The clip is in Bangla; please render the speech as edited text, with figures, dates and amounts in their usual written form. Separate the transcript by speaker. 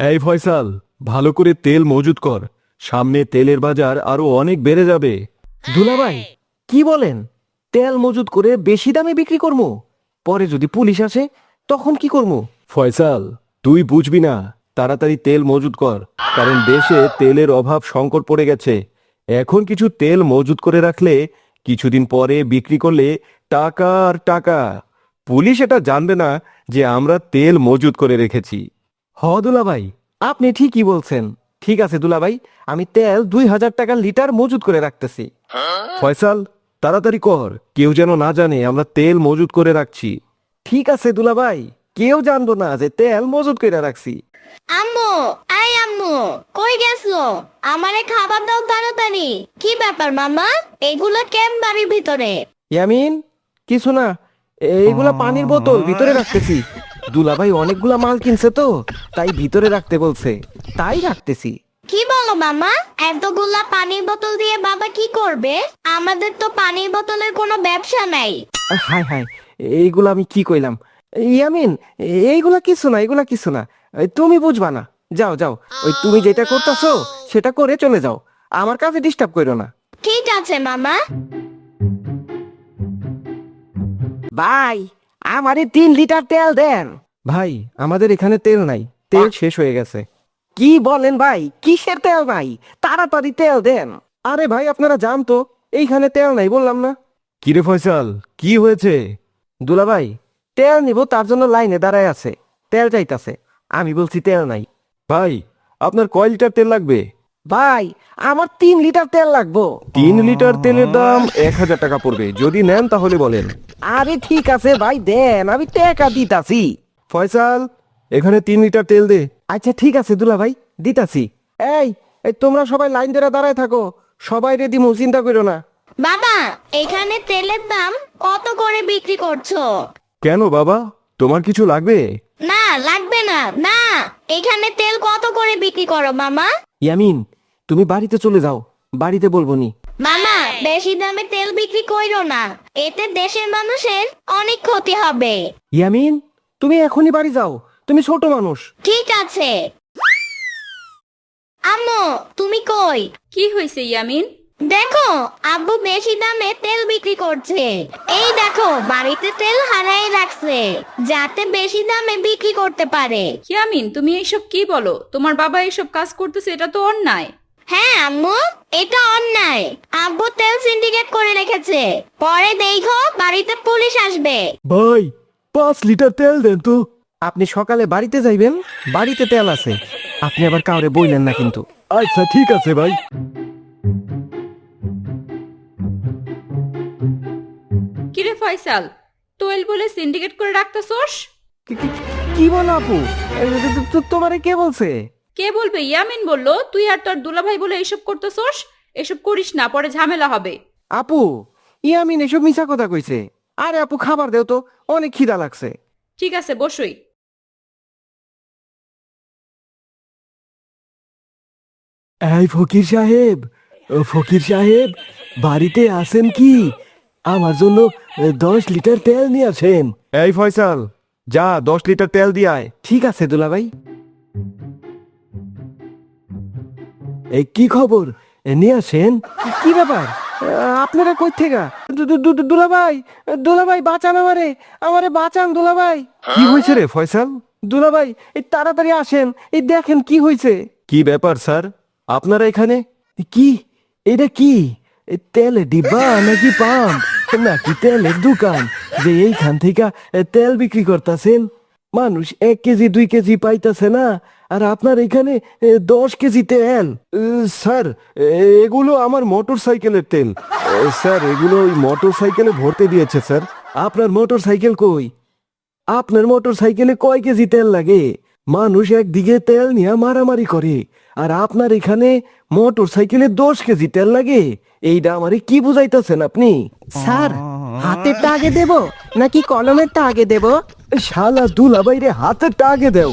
Speaker 1: এই ফয়সাল, ভালো করে তেল মজুত কর, সামনে তেলের বাজার আরো অনেক বেড়ে যাবে।
Speaker 2: দুলাভাই কি বলেন? তেল মজুত করে বেশি দামে বিক্রি করবো? পরে যদি পুলিশ আসে তখন কি করবো?
Speaker 1: ফয়সাল, তুই বুঝবি না, তাড়াতাড়ি তেল মজুত কর, কারণ দেশে তেলের অভাব সংকট পড়ে গেছে। এখন কিছু তেল মজুত করে রাখলে কিছুদিন পরে বিক্রি করলে টাকা আর টাকা। পুলিশ এটা জানবে না যে আমরা তেল মজুত করে রেখেছি।
Speaker 2: হ দুলাভাই, আপনি ঠিকই বলছেন। ঠিক আছে দুলাভাই, আমি তেল 2000 টাকা লিটার মজুত করে রাখতেছি।
Speaker 1: ফয়সাল, তাড়াতাড়ি কর, কেউ যেন না জানে আমরা তেল মজুত করে রাখছি।
Speaker 2: ঠিক আছে দুলাভাই, কেউ জানবো না যে তেল মজুত করে রাখছি।
Speaker 3: আম্মু, এই আম্মু, কই গেছো? আমারে খাবার দাও তাড়াতাড়ি। কি ব্যাপার মামা? এগুলো কেন বাড়ির ভিতরে?
Speaker 2: ইয়ামিন, কিছু না, এইগুলা পানির বোতল ভিতরে রাখতেছি। দুলাভাই অনেকগুলা মাল কিনছে তো, তাই ভিতরে রাখতে বলছে, তাই রাখতেছি।
Speaker 3: কি বলো মামা? এতগুলা পানির বোতল দিয়ে বাবা কি করবে? আমাদের তো পানির বোতলের কোনো ব্যবসা নাই।
Speaker 2: হায় হায়, এইগুলা আমি কি কইলাম? ইয়ামিন, এইগুলা কিছু না, এগুলা কিছু না, তুমি বুঝবা না। যাও যাও, ওই তুমি যেটা করতেছো সেটা করে চলে যাও, আমার কাছে ডিস্টার্ব করো না।
Speaker 3: ঠিক আছে মামা।
Speaker 2: ভাই, আমারে 3 লিটার তেল দেন। ভাই, আমাদের এখানে তেল নাই, তেল শেষ হয়ে গেছে। কি বলেন ভাই, কিসের তেল নাই? তাড়াতাড়ি তেল দেন। আরে ভাই, আপনারা যান তো, এইখানে তেল নাই বললাম না।
Speaker 1: কিরে ফয়সাল, কি হয়েছে?
Speaker 2: দুলাভাই, তেল নিব তার জন্য লাইনে দাঁড়ায় আছে, তেল চাইতাছে। আমি বলছি তেল নাই।
Speaker 1: ভাই, আপনার কয় লিটার তেল লাগবে?
Speaker 2: ভাই, আমার 3 লিটার তেল লাগবো।
Speaker 1: 3 লিটার তেলের দাম 1000 টাকা পড়বে, যদি নেন তাহলে বলেন।
Speaker 2: আরে ঠিক আছে ভাই, দেন, আমি টাকা দিতাছি।
Speaker 1: ফয়সাল, এখানে 3 লিটার তেল দে।
Speaker 2: আচ্ছা ঠিক আছে দুলাভাই, দিতাছি। এই এই তোমরা সবাই লাইন ধরে দাঁড়ায় থাকো, সবাই রেডি, চিন্তা করো না।
Speaker 3: বাবা, এখানে তেলের দাম কত করে বিক্রি করছো?
Speaker 1: কেন বাবা, তোমার কিছু লাগবে?
Speaker 3: না লাগবে না, না। এখানে তেল কত করে বিক্রি করো মামা?
Speaker 2: ইয়ামিন, তুমি বাড়িতে চলে যাও, বাড়িতে বলবো নি।
Speaker 3: মামা, বেশি দামে তেল বিক্রি কইরো না, এতে দেশের মানুষের অনেক ক্ষতি হবে।
Speaker 2: ইয়ামিন, তুমি এখনই বাড়ি যাও, তুমি ছোট মানুষ।
Speaker 3: ঠিক আছে। আম্মু, তুমি কই?
Speaker 4: কি হয়েছে ইয়ামিন?
Speaker 3: দেখো, আব্বু বেশি দামে তেল বিক্রি করছে। এই দেখো, বাড়িতে তেল হারাই রাখছে, যাতে বেশি দামে বিক্রি করতে পারে।
Speaker 4: ইয়ামিন, তুমি এইসব কি বলো? তোমার বাবা এইসব কাজ করতেছে, এটা তো অন্যায়।
Speaker 3: হ্যাঁ আম্মু, এটা অন্যায়। আব্বু তেল সিন্ডিকেট করে রেখেছে, পরে দেখো বাড়িতে পুলিশ আসবে।
Speaker 1: ভাই, 5 লিটার তেল দেন তো।
Speaker 2: আপনি সকালে বাড়িতে যাইবেন, বাড়িতে তেল আছে, আপনি আবার কাউরে বইলেন না কিন্তু।
Speaker 1: আচ্ছা ঠিক আছে ভাই।
Speaker 4: কিরে ফয়সাল, তোয়েল বলে সিন্ডিকেট করে রাখতেছস?
Speaker 2: কি বলো আপু? তোমারে কে বলছে?
Speaker 4: কে বলবে? ইয়ামিন বললো, তুই আর তোর দুলাভাই বলে এইসব করতেছস। এসব করিস না, পরে ঝামেলা হবে।
Speaker 2: আপু, ইয়ামিন এসব মিছা কথা কইছে। আরে আপু, খাবার দেও তো, অনেক খিদা লাগছে।
Speaker 4: ঠিক আছে, বসই।
Speaker 1: এই ফকির সাহেব, ও ফকির সাহেব, বাড়িতে আছেন কি? আমার জন্য 10 লিটার তেল নিয়ে আসেন। এই ফয়সাল, যা 10 লিটার তেল দিয়ে আয়।
Speaker 2: ঠিক আছে দুলাভাই।
Speaker 1: এই কি খবর, নিয়ে আসেন।
Speaker 2: কি ব্যাপার? আপনারা কই থেকে? দুলাভাই, দুলাভাই বাঁচান আমারে, আমারে বাঁচান দুলাভাই।
Speaker 1: কি হয়েছে রে ফয়সাল?
Speaker 2: দুলাভাই, এই তাড়াতাড়ি আসেন, এই দেখেন কি হয়েছে।
Speaker 1: কি ব্যাপার স্যার, আপনারা এখানে?
Speaker 2: কি? এটা কি? তেলের ডিব্বা নাকি পাম্প নাকি তেলের দোকান যে এইখান থেকে তেল বিক্রি করতেছেন? মানুষ 1 কেজি 2 কেজি পাইতেছে না, আর আপনার এখানে 10 কেজি তেল।
Speaker 1: স্যার, এগুলো আমার মোটর সাইকেলের তেল। স্যার, এগুলো ওই মোটর সাইকেলে ভরতে দিয়েছে স্যার।
Speaker 2: আপনার মোটর সাইকেল কই? আপনার মোটর সাইকেলে কয় কেজি তেল লাগে? মানুষ একদিকে তেল নিয়ে মারামারি করে, আর আপনার এখানে মোটর সাইকেলে 10 কেজি তেল লাগে। এইটা আমারে কি বুঝাইতেছেন আপনি?
Speaker 5: স্যার, হাতেরটা আগে দেব নাকি কলমেরটা আগে দেব?
Speaker 1: শালা দুলাভাই রে, হাতেরটা আগে দেও।